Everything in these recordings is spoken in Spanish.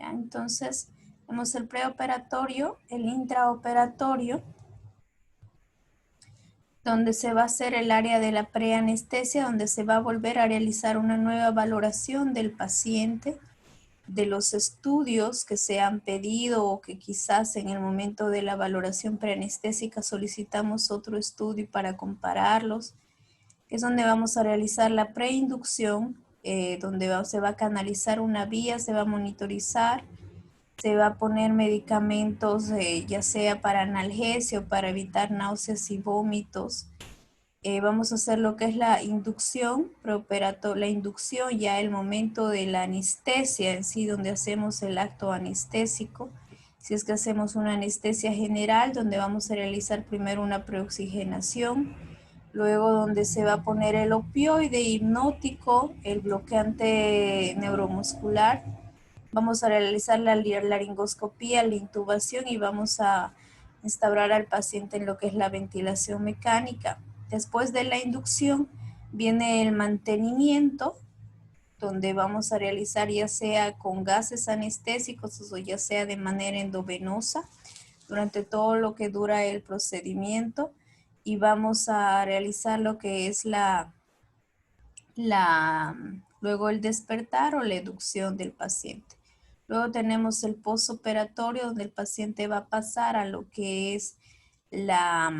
¿ya? Entonces, tenemos el preoperatorio, el intraoperatorio, donde se va a hacer el área de la preanestesia, donde se va a volver a realizar una nueva valoración del paciente, de los estudios que se han pedido o que quizás en el momento de la valoración preanestésica solicitamos otro estudio para compararlos. Es donde vamos a realizar la preinducción, donde se va a canalizar una vía, se va a monitorizar, se va a poner medicamentos, ya sea para analgesia o para evitar náuseas y vómitos. Vamos a hacer lo que es la inducción, la inducción ya el momento de la anestesia en sí, donde hacemos el acto anestésico. Si es que hacemos una anestesia general, donde vamos a realizar primero una preoxigenación, luego donde se va a poner el opioide hipnótico, el bloqueante neuromuscular. Vamos a realizar la laringoscopía, la intubación y vamos a instaurar al paciente en lo que es la ventilación mecánica. Después de la inducción viene el mantenimiento, donde vamos a realizar ya sea con gases anestésicos o ya sea de manera endovenosa durante todo lo que dura el procedimiento, y vamos a realizar lo que es luego el despertar o la educción del paciente. Luego tenemos el postoperatorio, donde el paciente va a pasar a lo que es la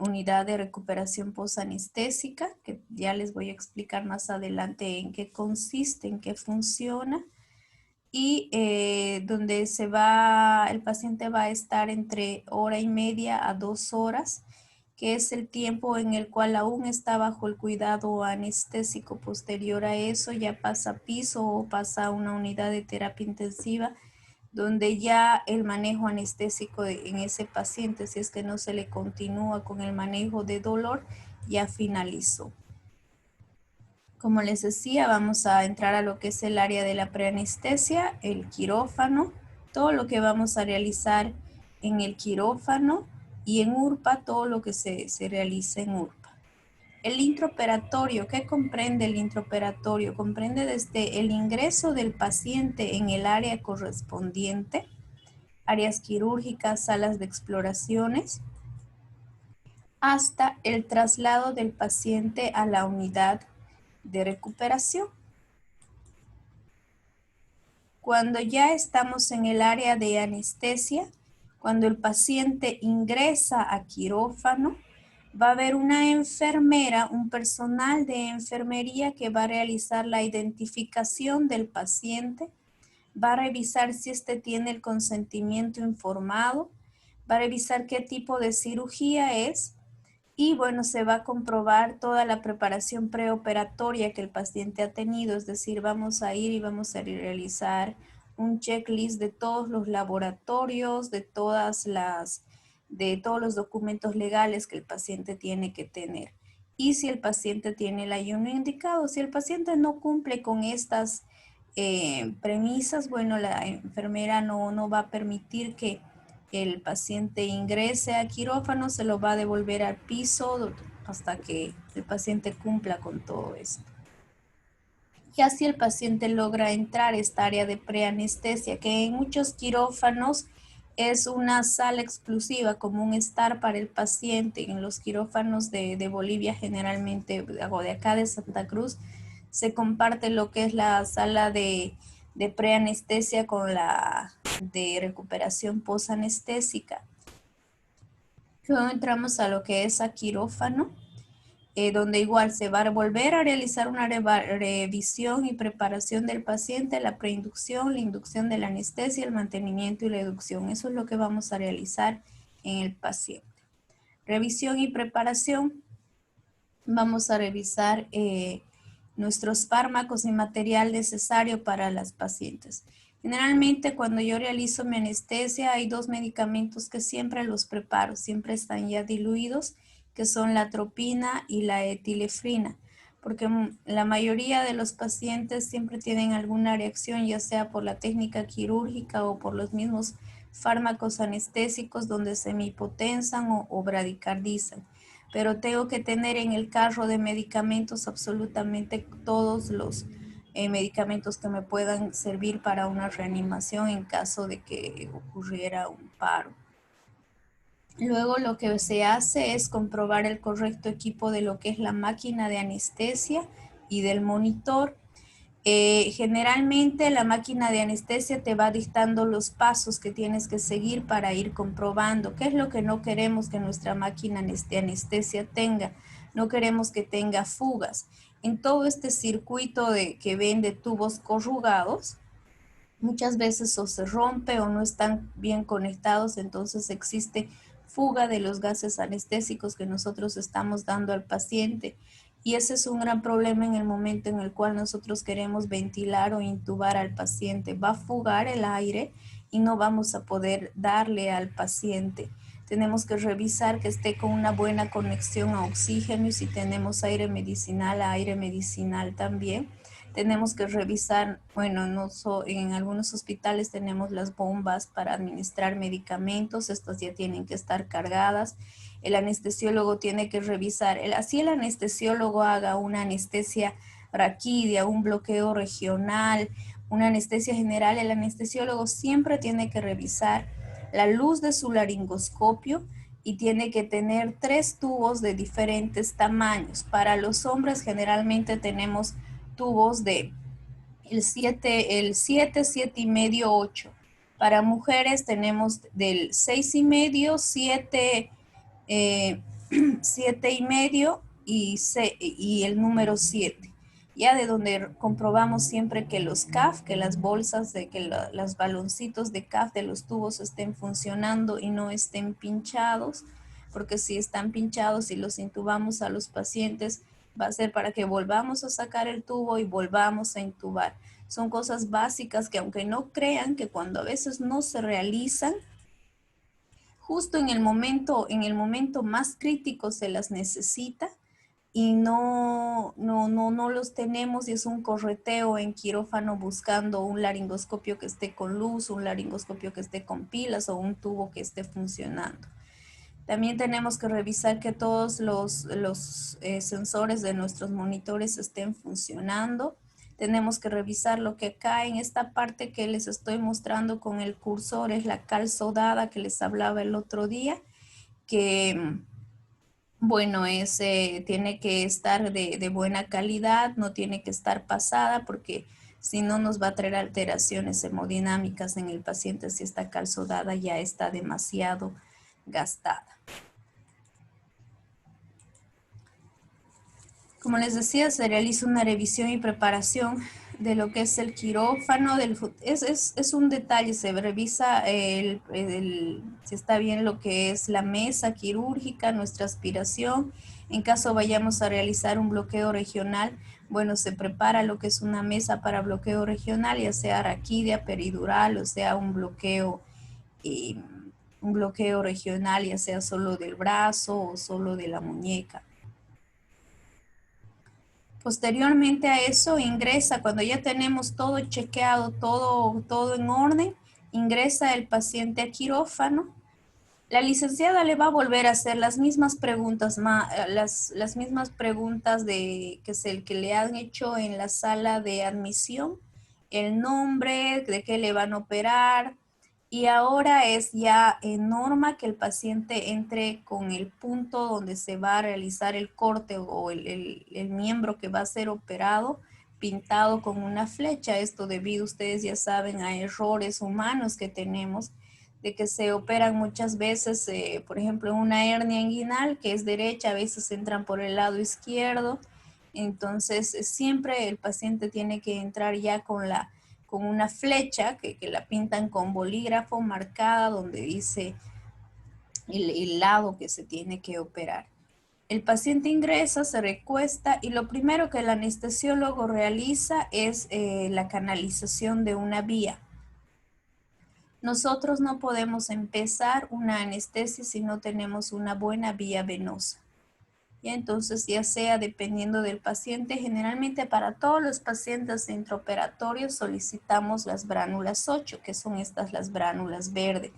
unidad de recuperación posanestésica, que ya les voy a explicar más adelante en qué consiste, en qué funciona, y donde el paciente va a estar entre 1:30 a 2 horas, que es el tiempo en el cual aún está bajo el cuidado anestésico. Posterior a eso ya pasa a piso o pasa a una unidad de terapia intensiva, donde ya el manejo anestésico en ese paciente, si es que no se le continúa con el manejo de dolor, ya finalizó. Como les decía, vamos a entrar a lo que es el área de la preanestesia, el quirófano, todo lo que vamos a realizar en el quirófano, y en URPA todo lo que se realiza en URPA. El intraoperatorio, ¿qué comprende el intraoperatorio? Comprende desde el ingreso del paciente en el área correspondiente, áreas quirúrgicas, salas de exploraciones, hasta el traslado del paciente a la unidad de recuperación. Cuando ya estamos en el área de anestesia, cuando el paciente ingresa a quirófano, va a haber una enfermera, un personal de enfermería que va a realizar la identificación del paciente, va a revisar si éste tiene el consentimiento informado, va a revisar qué tipo de cirugía es, y bueno, se va a comprobar toda la preparación preoperatoria que el paciente ha tenido, es decir, vamos a ir y vamos a realizar un checklist de todos los laboratorios, de todos los documentos legales que el paciente tiene que tener. Y si el paciente tiene el ayuno indicado, si el paciente no cumple con estas premisas, bueno, la enfermera no va a permitir que el paciente ingrese a quirófano, se lo va a devolver al piso hasta que el paciente cumpla con todo esto. Ya si el paciente logra entrar a esta área de preanestesia, que en muchos quirófanos es una sala exclusiva, como un estar para el paciente. En los quirófanos de Bolivia generalmente, o de acá de Santa Cruz, se comparte lo que es la sala de preanestesia con la de recuperación posanestésica. Luego entramos a lo que es a quirófano, donde igual se va a volver a realizar una revisión y preparación del paciente, la preinducción, la inducción de la anestesia, el mantenimiento y la educción. Eso es lo que vamos a realizar en el paciente. Revisión y preparación. Vamos a revisar nuestros fármacos y material necesario para las pacientes. Generalmente cuando yo realizo mi anestesia hay 2 medicamentos que siempre los preparo, siempre están ya diluidos, que son la atropina y la etilefrina, porque la mayoría de los pacientes siempre tienen alguna reacción, ya sea por la técnica quirúrgica o por los mismos fármacos anestésicos donde se hipotensan o bradicardizan. Pero tengo que tener en el carro de medicamentos absolutamente todos medicamentos que me puedan servir para una reanimación en caso de que ocurriera un paro. Luego lo que se hace es comprobar el correcto equipo de lo que es la máquina de anestesia y del monitor. Generalmente la máquina de anestesia te va dictando los pasos que tienes que seguir para ir comprobando qué es lo que no queremos que nuestra máquina de anestesia tenga. No queremos que tenga fugas. En todo este circuito que ven de tubos corrugados, muchas veces o se rompe o no están bien conectados, entonces existe fuga de los gases anestésicos que nosotros estamos dando al paciente. Y ese es un gran problema en el momento en el cual nosotros queremos ventilar o intubar al paciente. Va a fugar el aire y no vamos a poder darle al paciente. Tenemos que revisar que esté con una buena conexión a oxígeno y si tenemos aire medicinal también. Tenemos que revisar, bueno, en algunos hospitales tenemos las bombas para administrar medicamentos, estas ya tienen que estar cargadas. El anestesiólogo tiene que revisar, así el anestesiólogo haga una anestesia raquídea, un bloqueo regional, una anestesia general, el anestesiólogo siempre tiene que revisar la luz de su laringoscopio y tiene que tener 3 tubos de diferentes tamaños. Para los hombres generalmente tenemos tubos de el 7 y medio, 8. Para mujeres tenemos del 6 y medio, 7, 7 y medio y el número 7. Ya de donde comprobamos siempre que los CAF, que las bolsas, los baloncitos de CAF de los tubos estén funcionando y no estén pinchados, porque si están pinchados y los intubamos a los pacientes, va a ser para que volvamos a sacar el tubo y volvamos a intubar. Son cosas básicas que aunque no crean que cuando a veces no se realizan, justo en el momento más crítico se las necesita y no los tenemos y es un correteo en quirófano buscando un laringoscopio que esté con luz, un laringoscopio que esté con pilas o un tubo que esté funcionando. También tenemos que revisar que todos los sensores de nuestros monitores estén funcionando. Tenemos que revisar lo que acá en esta parte que les estoy mostrando con el cursor es la cal sodada que les hablaba el otro día, que bueno, tiene que estar de buena calidad, no tiene que estar pasada porque si no nos va a traer alteraciones hemodinámicas en el paciente si esta cal sodada ya está demasiado gastada. Como les decía, se realiza una revisión y preparación de lo que es el quirófano. Es un detalle, se revisa si está bien lo que es la mesa quirúrgica, nuestra aspiración. En caso vayamos a realizar un bloqueo regional, bueno, se prepara lo que es una mesa para bloqueo regional, ya sea raquídea, peridural, o sea un bloqueo regional, ya sea solo del brazo o solo de la muñeca. Posteriormente a eso ingresa, cuando ya tenemos todo chequeado, todo en orden, ingresa el paciente a quirófano. La licenciada le va a volver a hacer las mismas preguntas, las mismas preguntas que le han hecho en la sala de admisión, el nombre, de qué le van a operar, y ahora es ya norma que el paciente entre con el punto donde se va a realizar el corte o el miembro que va a ser operado pintado con una flecha. Esto debido, ustedes ya saben, a errores humanos que tenemos de que se operan muchas veces, por ejemplo, en una hernia inguinal que es derecha, a veces entran por el lado izquierdo. Entonces, siempre el paciente tiene que entrar ya con una flecha que la pintan con bolígrafo marcada donde dice el lado que se tiene que operar. El paciente ingresa, se recuesta y lo primero que el anestesiólogo realiza es la canalización de una vía. Nosotros no podemos empezar una anestesia si no tenemos una buena vía venosa. Y entonces, ya sea dependiendo del paciente, generalmente para todos los pacientes intraoperatorios solicitamos las bránulas 8, que son estas las bránulas verdes.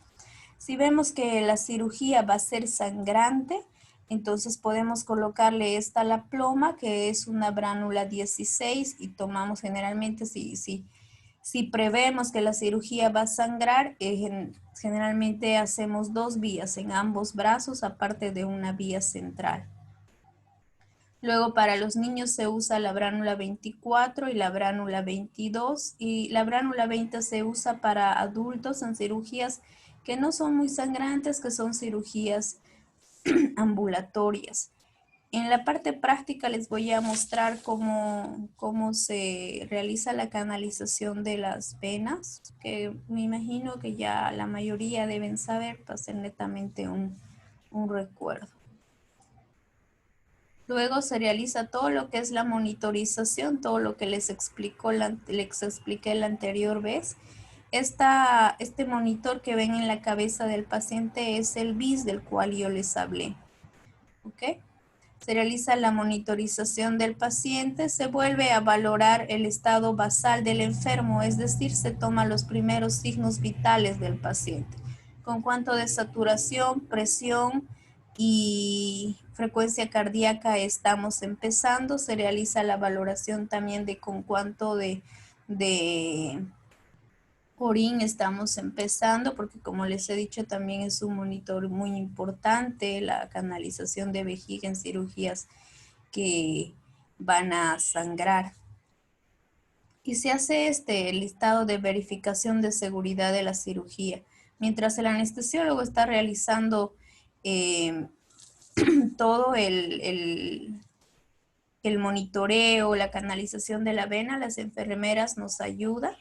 Si vemos que la cirugía va a ser sangrante, Entonces podemos colocarle esta a la ploma, que es una bránula 16, y tomamos generalmente, si prevemos que la cirugía va a sangrar, generalmente hacemos 2 vías en ambos brazos, aparte de una vía central. Luego para los niños se usa la bránula 24 y la bránula 22, y la bránula 20 se usa para adultos en cirugías que no son muy sangrantes, que son cirugías ambulatorias. En la parte práctica les voy a mostrar cómo se realiza la canalización de las venas, que me imagino que ya la mayoría deben saber, para hacer netamente un recuerdo. Luego se realiza todo lo que es la monitorización, todo lo que les expliqué la anterior vez. Este monitor que ven en la cabeza del paciente es el BIS del cual yo les hablé. ¿Ok? Se realiza la monitorización del paciente, se vuelve a valorar el estado basal del enfermo, es decir, se toman los primeros signos vitales del paciente, con cuánto de saturación, presión y frecuencia cardíaca estamos empezando. Se realiza la valoración también de con cuánto de Orín estamos empezando, porque como les he dicho también es un monitor muy importante, la canalización de vejiga en cirugías que van a sangrar. Y se hace este listado de verificación de seguridad de la cirugía. Mientras el anestesiólogo está realizando todo el monitoreo, la canalización de la vena, las enfermeras nos ayudan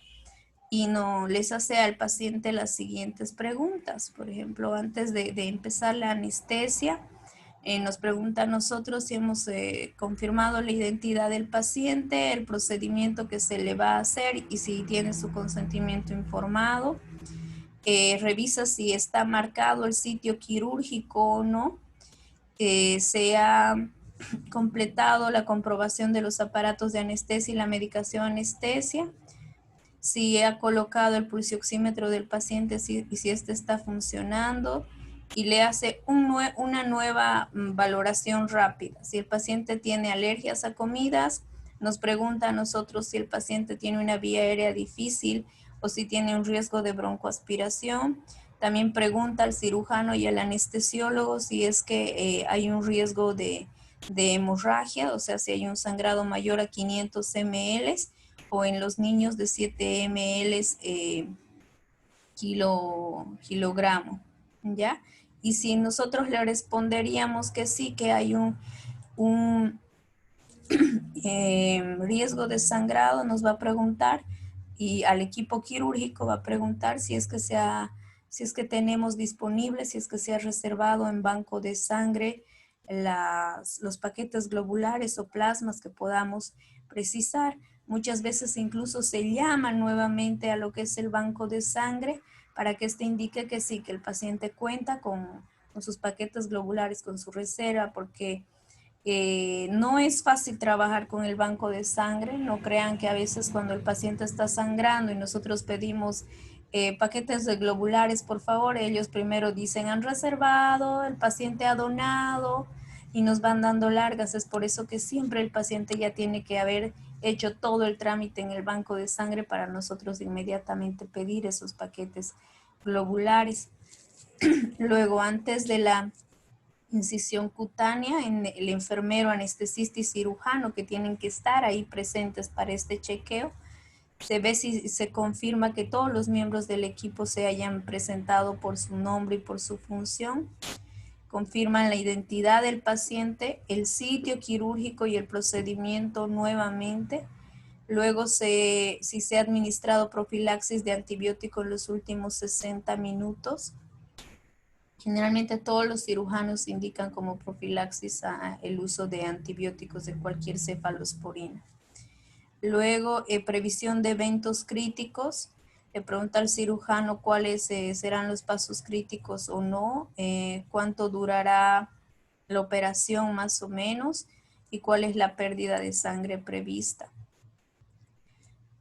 y no les hace al paciente las siguientes preguntas. Por ejemplo, antes de empezar la anestesia, nos pregunta a nosotros si hemos confirmado la identidad del paciente, el procedimiento que se le va a hacer y si tiene su consentimiento informado. Revisa si está marcado el sitio quirúrgico o no. Se ha completado la comprobación de los aparatos de anestesia y la medicación anestesia, si ha colocado el pulsioxímetro del paciente y si este está funcionando, y le hace una nueva valoración rápida. Si el paciente tiene alergias a comidas, nos pregunta a nosotros si el paciente tiene una vía aérea difícil o si tiene un riesgo de broncoaspiración. También pregunta al cirujano y al anestesiólogo si es que hay un riesgo de hemorragia, o sea, si hay un sangrado mayor a 500 ml, o en los niños de 7 ml kilogramo, ¿ya? Y si nosotros le responderíamos que sí, que hay un riesgo de sangrado, nos va a preguntar, y al equipo quirúrgico va a preguntar si es que tenemos disponible, si es que se ha reservado en banco de sangre los paquetes globulares o plasmas que podamos precisar. Muchas veces incluso se llama nuevamente a lo que es el banco de sangre para que este indique que sí, que el paciente cuenta con sus paquetes globulares, con su reserva, porque no es fácil trabajar con el banco de sangre. No crean que a veces cuando el paciente está sangrando y nosotros pedimos paquetes de globulares, por favor, ellos primero dicen han reservado, el paciente ha donado y nos van dando largas. Es por eso que siempre el paciente ya tiene que haber hecho todo el trámite en el banco de sangre para nosotros inmediatamente pedir esos paquetes globulares. Luego, antes de la incisión cutánea, en el enfermero, anestesista y cirujano que tienen que estar ahí presentes para este chequeo, se ve si se confirma que todos los miembros del equipo se hayan presentado por su nombre y por su función. Confirman la identidad del paciente, el sitio quirúrgico y el procedimiento nuevamente. Luego, si se ha administrado profilaxis de antibiótico en los últimos 60 minutos. Generalmente todos los cirujanos indican como profilaxis el uso de antibióticos de cualquier cefalosporina. Luego, previsión de eventos críticos. Le pregunta al cirujano cuáles serán los pasos críticos o no, cuánto durará la operación más o menos y cuál es la pérdida de sangre prevista.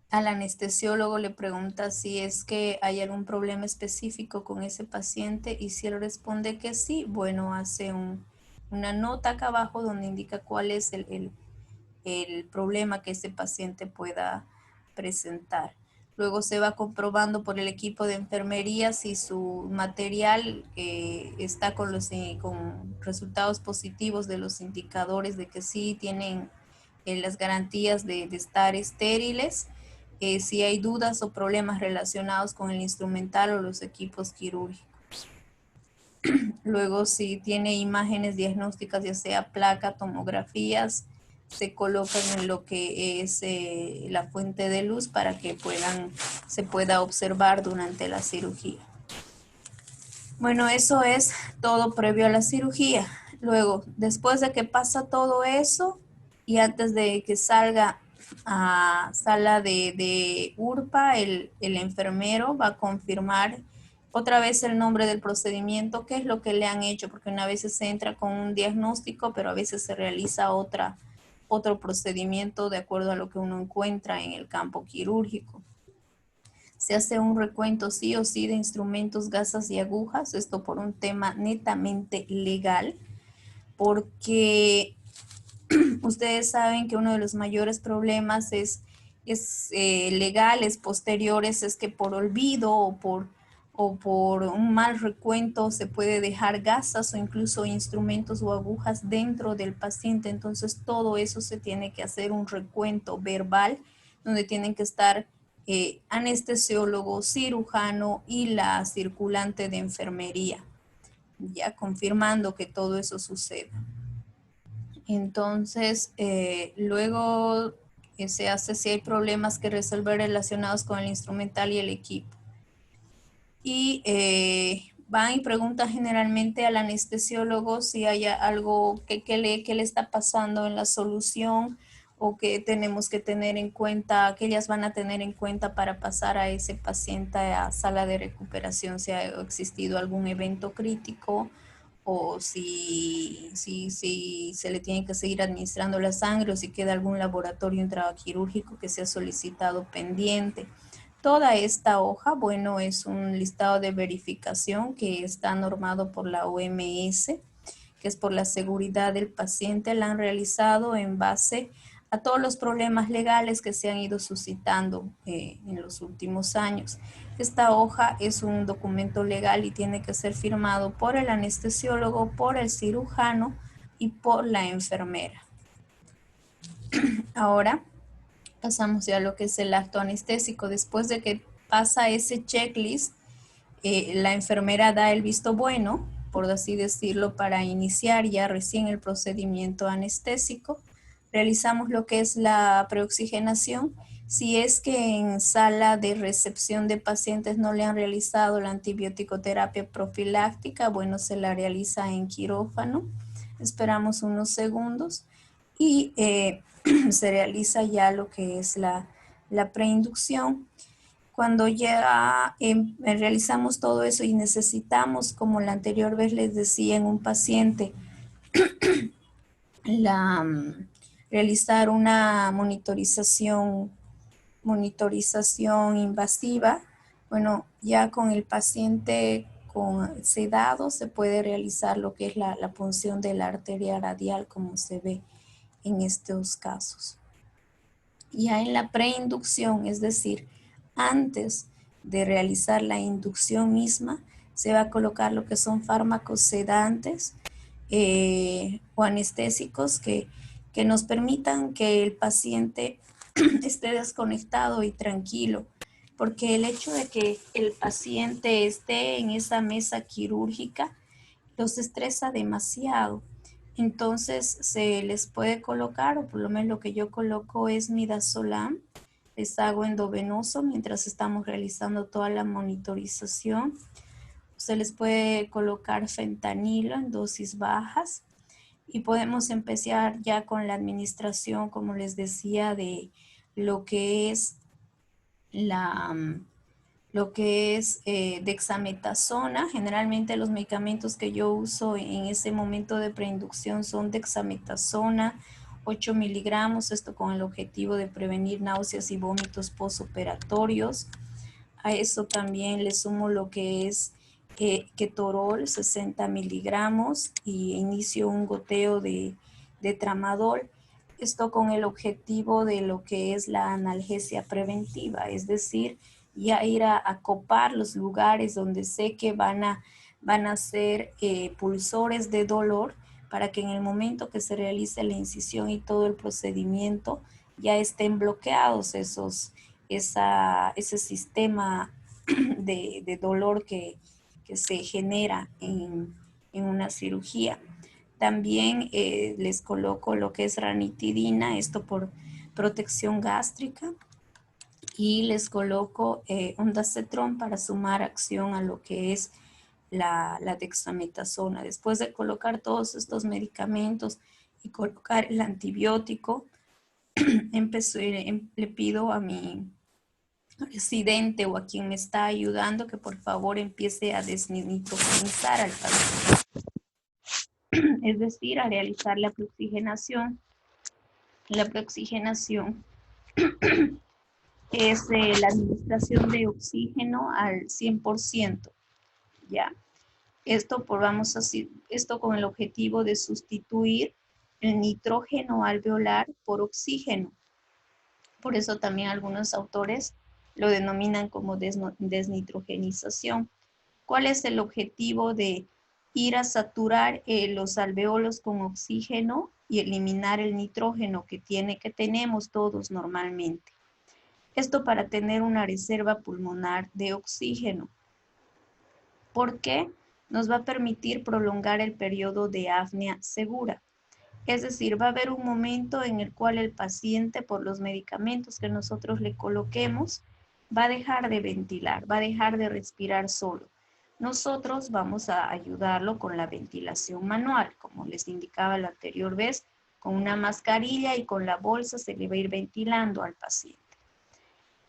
Al anestesiólogo le pregunta si es que hay algún problema específico con ese paciente, y si él responde que sí, bueno, hace un una nota acá abajo donde indica cuál es el problema que este paciente pueda presentar. Luego se va comprobando por el equipo de enfermería si su material está con resultados positivos de los indicadores de que sí tienen las garantías de estar estériles. Si hay dudas o problemas relacionados con el instrumental o los equipos quirúrgicos. Luego, si tiene imágenes diagnósticas, ya sea placa, tomografías, se colocan en lo que es la fuente de luz para que se pueda observar durante la cirugía. Bueno, eso es todo previo a la cirugía. Luego, después de que pasa todo eso y antes de que salga a sala de URPA, el enfermero va a confirmar otra vez el nombre del procedimiento, qué es lo que le han hecho, porque una vez se entra con un diagnóstico, pero a veces se realiza otro procedimiento de acuerdo a lo que uno encuentra en el campo quirúrgico. Se hace un recuento sí o sí de instrumentos, gasas y agujas, esto por un tema netamente legal, porque ustedes saben que uno de los mayores problemas legales posteriores es que por olvido o por un mal recuento se puede dejar gasas o incluso instrumentos o agujas dentro del paciente. Entonces todo eso se tiene que hacer un recuento verbal donde tienen que estar anestesiólogo, cirujano y la circulante de enfermería, ya confirmando que todo eso suceda. Entonces, luego se hace si hay problemas que resolver relacionados con el instrumental y el equipo. Y van y preguntan generalmente al anestesiólogo si hay algo que le está pasando en la solución o que tenemos que tener en cuenta, que ellas van a tener en cuenta para pasar a ese paciente a sala de recuperación, si ha existido algún evento crítico o si se le tiene que seguir administrando la sangre o si queda algún laboratorio intraquirúrgico que se ha solicitado pendiente. Toda esta hoja, bueno, es un listado de verificación que está normado por la OMS, que es por la seguridad del paciente, la han realizado en base a todos los problemas legales que se han ido suscitando en los últimos años. Esta hoja es un documento legal y tiene que ser firmado por el anestesiólogo, por el cirujano y por la enfermera. Ahora pasamos ya a lo que es el acto anestésico. Después de que pasa ese checklist, la enfermera da el visto bueno, por así decirlo, para iniciar ya recién el procedimiento anestésico. Realizamos lo que es la preoxigenación. Si es que en sala de recepción de pacientes no le han realizado la antibiótico-terapia profiláctica, bueno, se la realiza en quirófano. Esperamos unos segundos y se realiza ya lo que es la preinducción. Cuando ya realizamos todo eso y necesitamos, como la anterior vez les decía, en un paciente, realizar una monitorización invasiva, bueno, ya con el paciente con sedado se puede realizar lo que es la punción de la arteria radial, como se ve en estos casos. Ya en la preinducción, es decir, antes de realizar la inducción misma, se va a colocar lo que son fármacos sedantes o anestésicos que nos permitan que el paciente esté desconectado y tranquilo, porque el hecho de que el paciente esté en esa mesa quirúrgica los estresa demasiado. Entonces se les puede colocar, o por lo menos lo que yo coloco es midazolam, les hago endovenoso mientras estamos realizando toda la monitorización. Se les puede colocar fentanilo en dosis bajas y podemos empezar ya con la administración, como les decía, de lo que es dexametasona. Generalmente los medicamentos que yo uso en ese momento de preinducción son dexametasona, 8 miligramos, esto con el objetivo de prevenir náuseas y vómitos postoperatorios. A eso también le sumo lo que es ketorol 60 miligramos y inicio un goteo de tramadol. Esto con el objetivo de lo que es la analgesia preventiva, es decir, ya ir a copar los lugares donde sé que van a ser pulsores de dolor para que en el momento que se realice la incisión y todo el procedimiento ya estén bloqueados ese sistema de dolor que se genera en una cirugía. También les coloco lo que es ranitidina, esto por protección gástrica, y les coloco ondansetron para sumar acción a lo que es la dexametasona. Después de colocar todos estos medicamentos y colocar el antibiótico, le pido a mi residente o a quien me está ayudando que por favor empiece a desnitrogenizar al paciente, es decir, a realizar la preoxigenación. La preoxigenación es la administración de oxígeno al 100%, ¿ya? Esto con el objetivo de sustituir el nitrógeno alveolar por oxígeno. Por eso también algunos autores lo denominan como desnitrogenización. ¿Cuál es el objetivo de ir a saturar los alveolos con oxígeno y eliminar el nitrógeno que tenemos todos normalmente? Esto para tener una reserva pulmonar de oxígeno. ¿Por qué? Nos va a permitir prolongar el periodo de apnea segura. Es decir, va a haber un momento en el cual el paciente, por los medicamentos que nosotros le coloquemos, va a dejar de ventilar, va a dejar de respirar solo. Nosotros vamos a ayudarlo con la ventilación manual, como les indicaba la anterior vez, con una mascarilla y con la bolsa se le va a ir ventilando al paciente.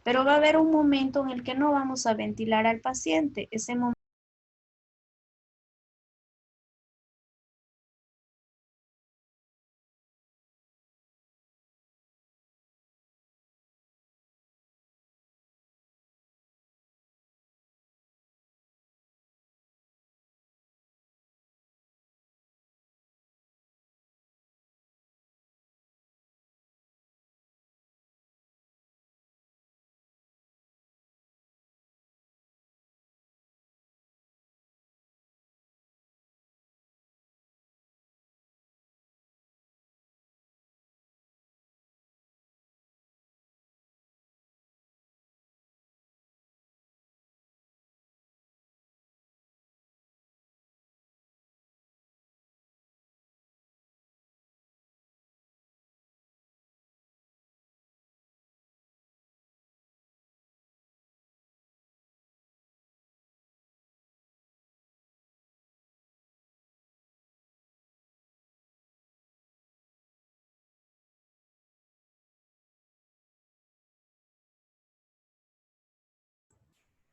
Pero va a haber un momento en el que no vamos a ventilar al paciente. Ese momento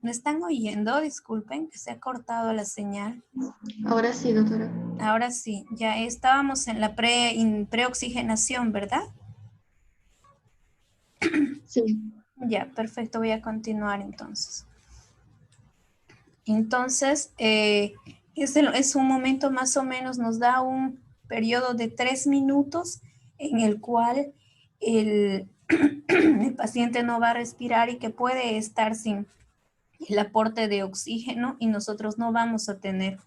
¿me están oyendo? Disculpen que se ha cortado la señal. Ahora sí, doctora. Ahora sí, ya estábamos en la preoxigenación, ¿verdad? Sí. Ya, perfecto, voy a continuar entonces. Entonces, es un momento más o menos, nos da un periodo de 3 minutos en el cual el, el paciente no va a respirar y que puede estar sin el aporte de oxígeno y nosotros no vamos a tener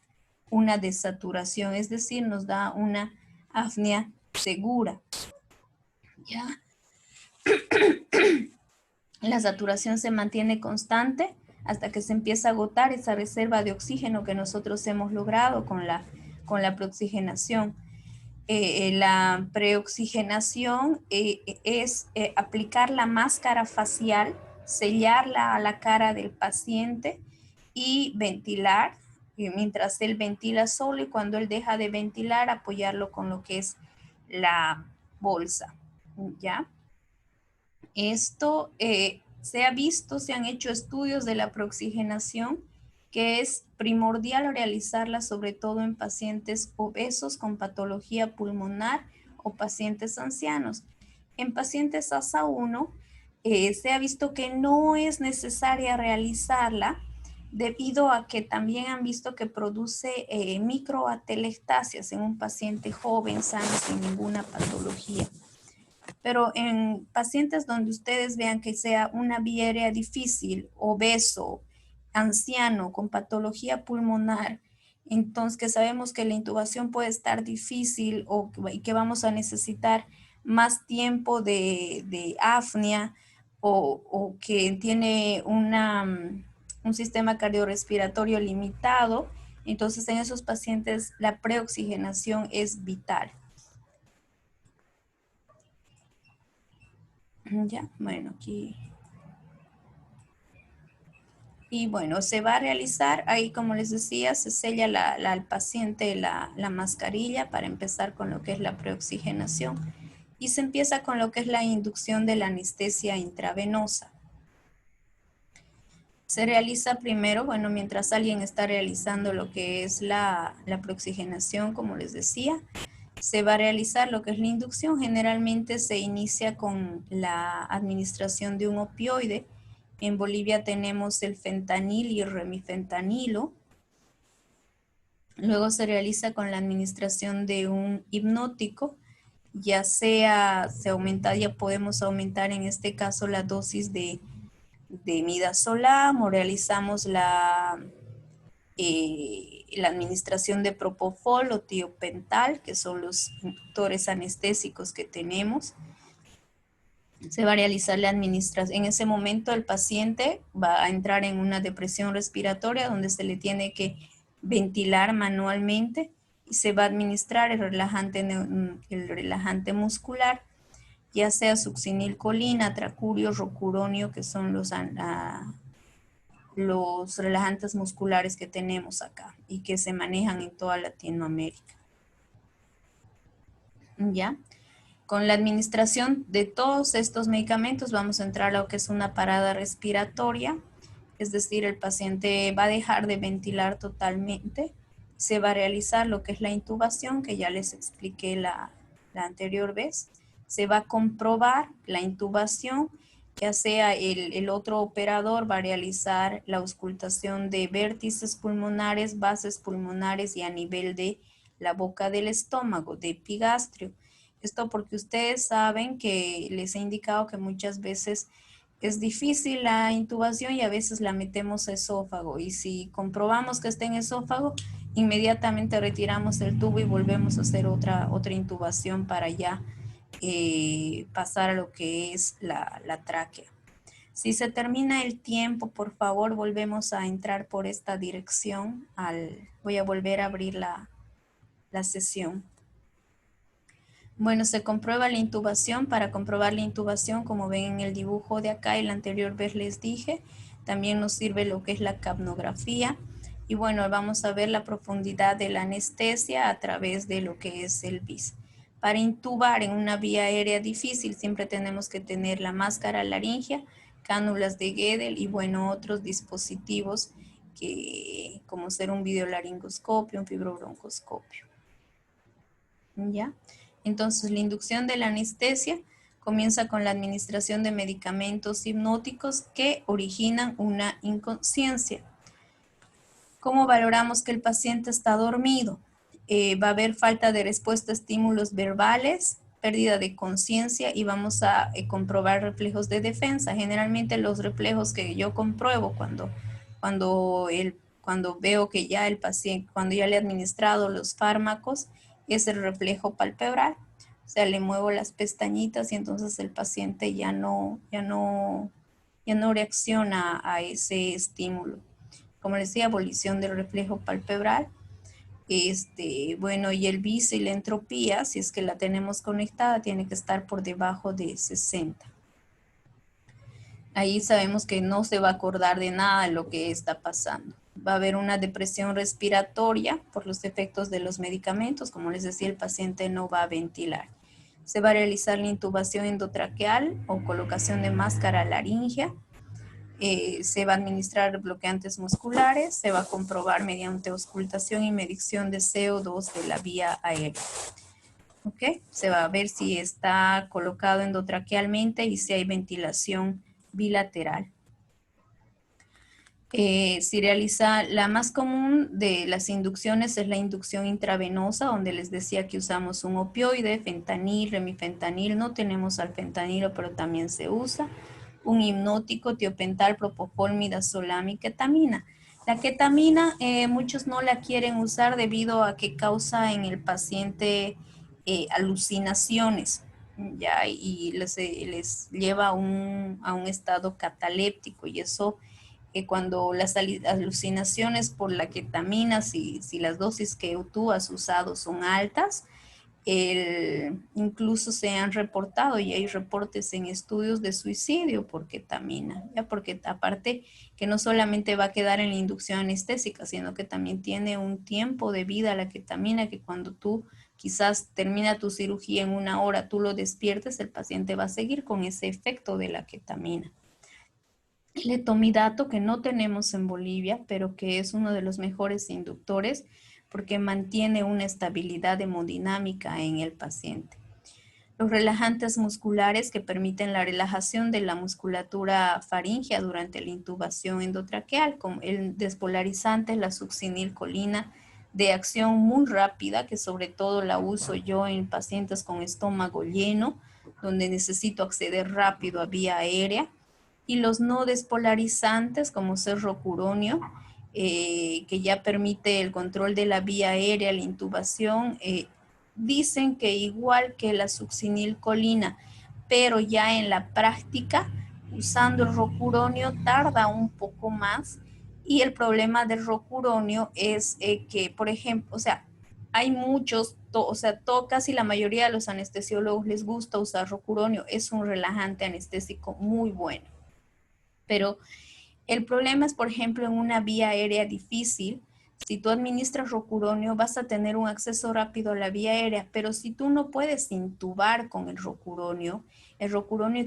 una desaturación, es decir, nos da una apnea segura. ¿Ya? La saturación se mantiene constante hasta que se empieza a agotar esa reserva de oxígeno que nosotros hemos logrado con la preoxigenación. La preoxigenación es aplicar la máscara facial, sellarla a la cara del paciente y ventilar, mientras él ventila solo, y cuando él deja de ventilar, apoyarlo con lo que es la bolsa, ¿ya? Esto se ha visto, se han hecho estudios de la preoxigenación, que es primordial realizarla sobre todo en pacientes obesos con patología pulmonar o pacientes ancianos. En pacientes ASA 1 se ha visto que no es necesaria realizarla debido a que también han visto que produce microatelectasias en un paciente joven, sano, sin ninguna patología. Pero en pacientes donde ustedes vean que sea una vía aérea difícil, obeso, anciano, con patología pulmonar, entonces que sabemos que la intubación puede estar difícil o que vamos a necesitar más tiempo de apnea o que tiene un sistema cardiorrespiratorio limitado, entonces en esos pacientes la preoxigenación es vital. Ya, bueno, aquí. Y bueno, se va a realizar, ahí como les decía, se sella al paciente la mascarilla para empezar con lo que es la preoxigenación. Y se empieza con lo que es la inducción de la anestesia intravenosa. Se realiza primero, bueno, mientras alguien está realizando lo que es la preoxigenación, como les decía, se va a realizar lo que es la inducción. Generalmente se inicia con la administración de un opioide. En Bolivia tenemos el fentanil y el remifentanilo. Luego se realiza con la administración de un hipnótico, ya sea ya podemos aumentar en este caso la dosis de midazolam o realizamos la administración de propofol o tiopental, que son los inductores anestésicos que tenemos. Se va a realizar la administración. En ese momento el paciente va a entrar en una depresión respiratoria donde se le tiene que ventilar manualmente y se va a administrar el relajante muscular, ya sea succinilcolina, tracurio, rocuronio, que son los relajantes musculares que tenemos acá y que se manejan en toda Latinoamérica. ¿Ya? Con la administración de todos estos medicamentos vamos a entrar a lo que es una parada respiratoria, es decir, el paciente va a dejar de ventilar totalmente, se va a realizar lo que es la intubación, que ya les expliqué la anterior vez, se va a comprobar la intubación, ya sea el otro operador va a realizar la auscultación de vértices pulmonares, bases pulmonares y a nivel de la boca del estómago, de epigastrio. Esto porque ustedes saben que les he indicado que muchas veces es difícil la intubación y a veces la metemos a esófago. Y si comprobamos que está en esófago, inmediatamente retiramos el tubo y volvemos a hacer otra intubación para ya pasar a lo que es la tráquea. Si se termina el tiempo, por favor, volvemos a entrar por esta dirección. Voy a volver a abrir la sesión. Bueno, se comprueba la intubación. Para comprobar la intubación, como ven en el dibujo de acá y la anterior vez les dije, también nos sirve lo que es la capnografía. Y bueno, vamos a ver la profundidad de la anestesia a través de lo que es el BIS. Para intubar en una vía aérea difícil siempre tenemos que tener la máscara laringea, cánulas de Guedel y bueno, otros dispositivos como ser un videolaringoscopio, un fibrobroncoscopio. ¿Ya? Entonces, la inducción de la anestesia comienza con la administración de medicamentos hipnóticos que originan una inconsciencia. ¿Cómo valoramos que el paciente está dormido? Va a haber falta de respuesta a estímulos verbales, pérdida de conciencia y vamos a comprobar reflejos de defensa. Generalmente los reflejos que yo compruebo cuando veo que ya el paciente, cuando ya le he administrado los fármacos, es el reflejo palpebral. O sea, le muevo las pestañitas y entonces el paciente ya no reacciona a ese estímulo. Como les decía, abolición del reflejo palpebral. Bueno, y el BIS y la entropía, si es que la tenemos conectada, tiene que estar por debajo de 60. Ahí sabemos que no se va a acordar de nada de lo que está pasando. Va a haber una depresión respiratoria por los efectos de los medicamentos. Como les decía, el paciente no va a ventilar. Se va a realizar la intubación endotraqueal o colocación de máscara laringea. Se va a administrar bloqueantes musculares, se va a comprobar mediante auscultación y medición de CO2 de la vía aérea. ¿Ok? Se va a ver si está colocado endotraquealmente y si hay ventilación bilateral. Si realiza la más común de las inducciones es la inducción intravenosa, donde les decía que usamos un opioide, fentanil, remifentanil, no tenemos al fentanilo, pero también se usa, un hipnótico, tiopental, propofol, midazolam y ketamina. La ketamina muchos no la quieren usar debido a que causa en el paciente alucinaciones, ya, y les lleva a un estado cataléptico y eso cuando las alucinaciones por la ketamina, si las dosis que tú has usado son altas, incluso se han reportado y hay reportes en estudios de suicidio por ketamina, ¿ya? Porque aparte que no solamente va a quedar en la inducción anestésica, sino que también tiene un tiempo de vida la ketamina que cuando tú quizás termina tu cirugía en 1 hora, tú lo despiertes, el paciente va a seguir con ese efecto de la ketamina. El etomidato que no tenemos en Bolivia, pero que es uno de los mejores inductores porque mantiene una estabilidad hemodinámica en el paciente. Los relajantes musculares que permiten la relajación de la musculatura faríngea durante la intubación endotraqueal, como el despolarizante, la succinilcolina, de acción muy rápida, que sobre todo la uso yo en pacientes con estómago lleno, donde necesito acceder rápido a vía aérea, y los no despolarizantes como serrocuronio, que ya permite el control de la vía aérea, la intubación, dicen que igual que la succinilcolina, pero ya en la práctica, usando el rocuronio tarda un poco más y el problema del rocuronio es que, por ejemplo, o sea, hay muchos, o sea, casi la mayoría de los anestesiólogos les gusta usar rocuronio, es un relajante anestésico muy bueno. Pero el problema es, por ejemplo, en una vía aérea difícil, si tú administras rocuronio vas a tener un acceso rápido a la vía aérea, pero si tú no puedes intubar con el rocuronio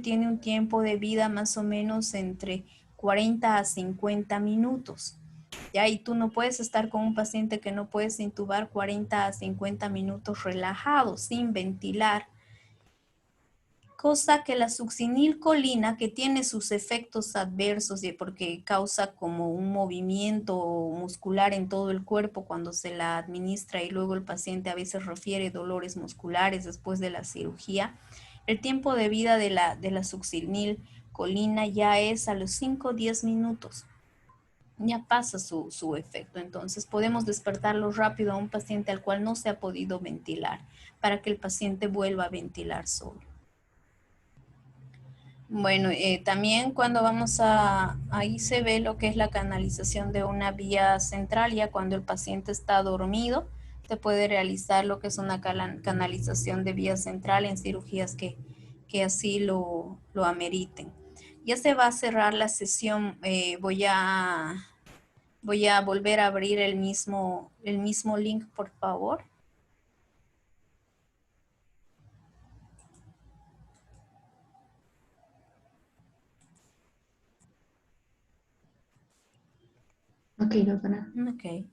tiene un tiempo de vida más o menos entre 40 a 50 minutos. Ya, y tú no puedes estar con un paciente que no puedes intubar 40 a 50 minutos relajado, sin ventilar, cosa que la succinilcolina, que tiene sus efectos adversos porque causa como un movimiento muscular en todo el cuerpo cuando se la administra y luego el paciente a veces refiere dolores musculares después de la cirugía, el tiempo de vida de la succinilcolina ya es a los 5 o 10 minutos. Ya pasa su efecto, entonces podemos despertarlo rápido a un paciente al cual no se ha podido ventilar para que el paciente vuelva a ventilar solo. Bueno, también cuando ahí se ve lo que es la canalización de una vía central, ya cuando el paciente está dormido, se puede realizar lo que es una canalización de vía central en cirugías que así lo ameriten. Ya se va a cerrar la sesión, voy a volver a abrir el mismo link, por favor. Ok, doctora. Ok.